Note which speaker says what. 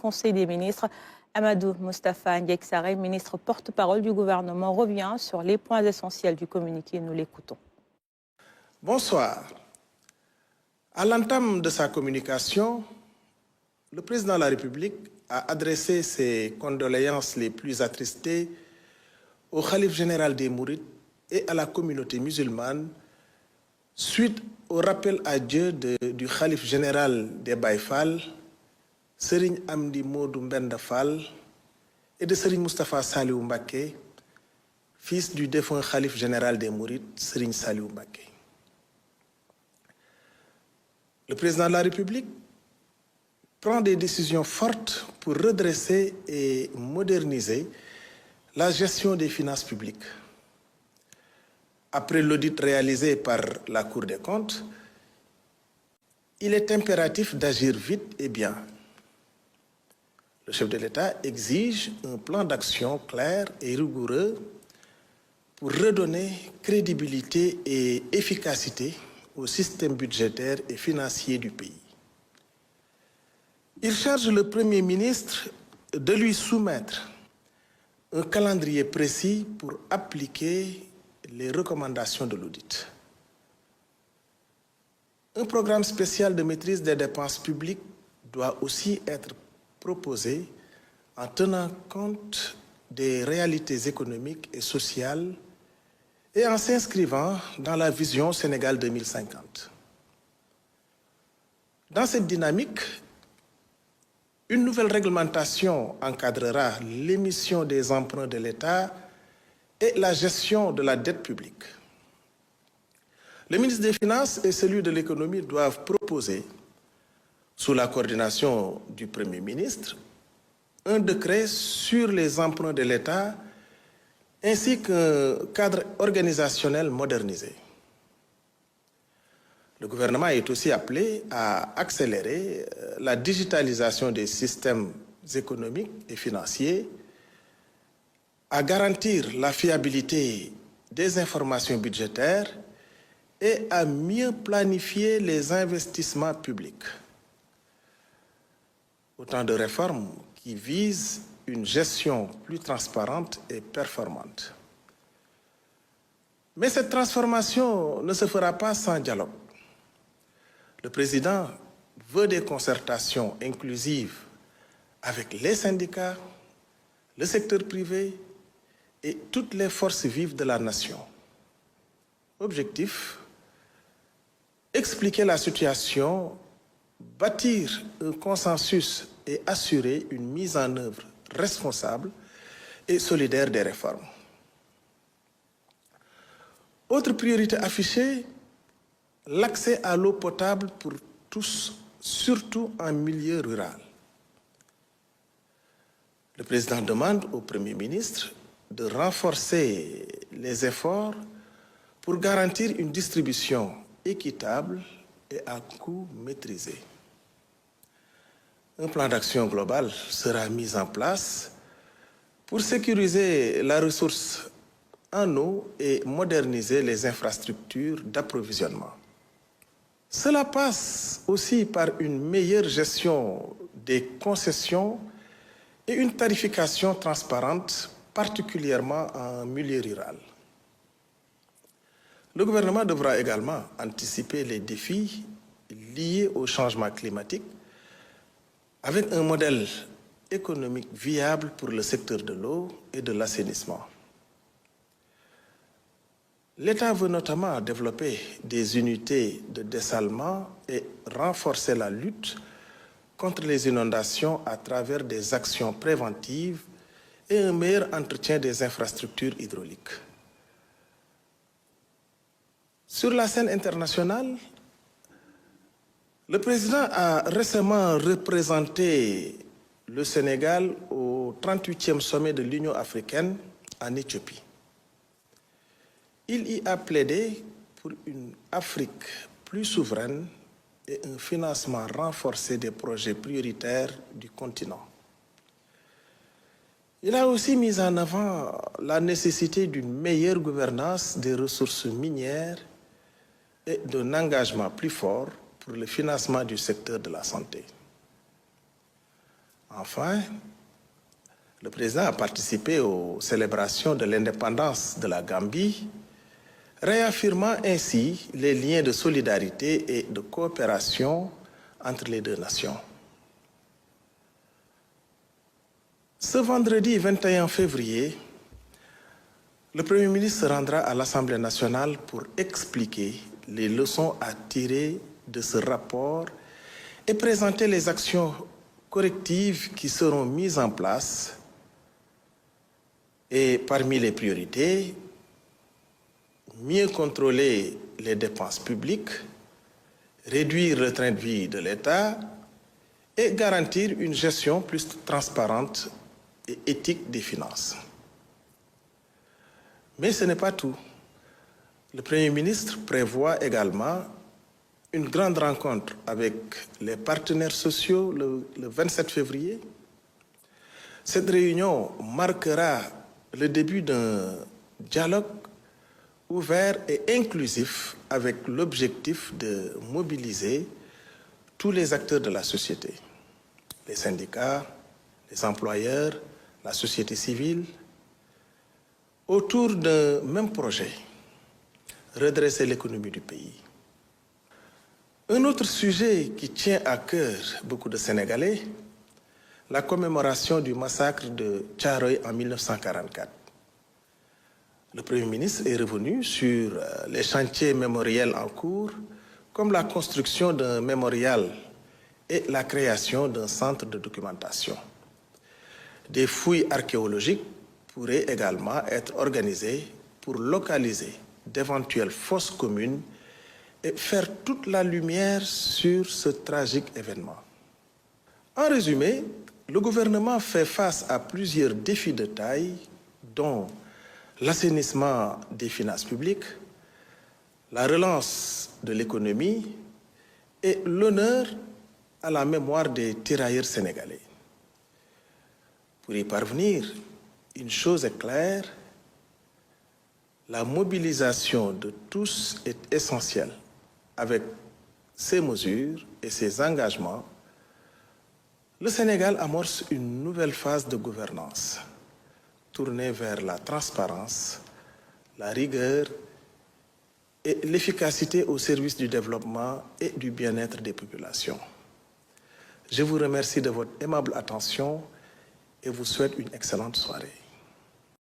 Speaker 1: Conseil des ministres. Amadou Moustapha Ndiaye, ministre porte-parole du gouvernement, revient sur les points essentiels du communiqué. Nous l'écoutons.
Speaker 2: Bonsoir. À l'entame de sa communication, le président de la République a adressé ses condoléances les plus attristées au khalife général des Mourides et à la communauté musulmane suite au rappel à Dieu du khalife général des Baye Fall, Serigne Amdi Modou Mbenda Fall, et de Serigne Moustapha Saliou Mbacké, fils du défunt khalife général des Mourides, Serigne Saliou Mbacké. Le président de la République prend des décisions fortes pour redresser et moderniser la gestion des finances publiques. Après l'audit réalisé par la Cour des comptes, il est impératif d'agir vite et bien. Le chef de l'État exige un plan d'action clair et rigoureux pour redonner crédibilité et efficacité au système budgétaire et financier du pays. Il charge le Premier ministre de lui soumettre un calendrier précis pour appliquer les recommandations de l'audit. Un programme spécial de maîtrise des dépenses publiques doit aussi être proposé en tenant compte des réalités économiques et sociales et en s'inscrivant dans la vision Sénégal 2050. Dans cette dynamique, une nouvelle réglementation encadrera l'émission des emprunts de l'État et la gestion de la dette publique. Le ministre des Finances et celui de l'Économie doivent proposer, sous la coordination du Premier ministre, un décret sur les emprunts de l'État ainsi qu'un cadre organisationnel modernisé. Le gouvernement est aussi appelé à accélérer la digitalisation des systèmes économiques et financiers, à garantir la fiabilité des informations budgétaires et à mieux planifier les investissements publics. Autant de réformes qui visent une gestion plus transparente et performante. Mais cette transformation ne se fera pas sans dialogue. Le président veut des concertations inclusives avec les syndicats, le secteur privé et toutes les forces vives de la nation. Objectif, expliquer la situation, bâtir un consensus et assurer une mise en œuvre responsable et solidaire des réformes. Autre priorité affichée, l'accès à l'eau potable pour tous, surtout en milieu rural. Le président demande au Premier ministre de renforcer les efforts pour garantir une distribution équitable et à coût maîtrisé. Un plan d'action global sera mis en place pour sécuriser la ressource en eau et moderniser les infrastructures d'approvisionnement. Cela passe aussi par une meilleure gestion des concessions et une tarification transparente, particulièrement en milieu rural. Le gouvernement devra également anticiper les défis liés au changement climatique avec un modèle économique viable pour le secteur de l'eau et de l'assainissement. L'État veut notamment développer des unités de dessalement et renforcer la lutte contre les inondations à travers des actions préventives et un meilleur entretien des infrastructures hydrauliques. Sur la scène internationale, le président a récemment représenté le Sénégal au 38e sommet de l'Union africaine en Éthiopie. Il y a plaidé pour une Afrique plus souveraine et un financement renforcé des projets prioritaires du continent. Il a aussi mis en avant la nécessité d'une meilleure gouvernance des ressources minières et d'un engagement plus fort pour le financement du secteur de la santé. Enfin, le président a participé aux célébrations de l'indépendance de la Gambie, réaffirmant ainsi les liens de solidarité et de coopération entre les deux nations. Ce vendredi 21 février, le Premier ministre se rendra à l'Assemblée nationale pour expliquer les leçons à tirer de ce rapport et présenter les actions correctives qui seront mises en place. Et parmi les priorités, mieux contrôler les dépenses publiques, réduire le train de vie de l'État et garantir une gestion plus transparente et éthique des finances. Mais ce n'est pas tout. Le Premier ministre prévoit également une grande rencontre avec les partenaires sociaux le 27 février. Cette réunion marquera le début d'un dialogue ouvert et inclusif avec l'objectif de mobiliser tous les acteurs de la société, les syndicats, les employeurs, la société civile, autour d'un même projet, redresser l'économie du pays. Un autre sujet qui tient à cœur beaucoup de Sénégalais, la commémoration du massacre de Thiaroye en 1944. Le Premier ministre est revenu sur les chantiers mémoriels en cours, comme la construction d'un mémorial et la création d'un centre de documentation. Des fouilles archéologiques pourraient également être organisées pour localiser d'éventuelles fosses communes et faire toute la lumière sur ce tragique événement. En résumé, le gouvernement fait face à plusieurs défis de taille, dont l'assainissement des finances publiques, la relance de l'économie et l'honneur à la mémoire des tirailleurs sénégalais. Pour y parvenir, une chose est claire, la mobilisation de tous est essentielle. Avec ces mesures et ces engagements, le Sénégal amorce une nouvelle phase de gouvernance, tournée vers la transparence, la rigueur et l'efficacité au service du développement et du bien-être des populations. Je vous remercie de votre aimable attention et vous souhaite une excellente soirée.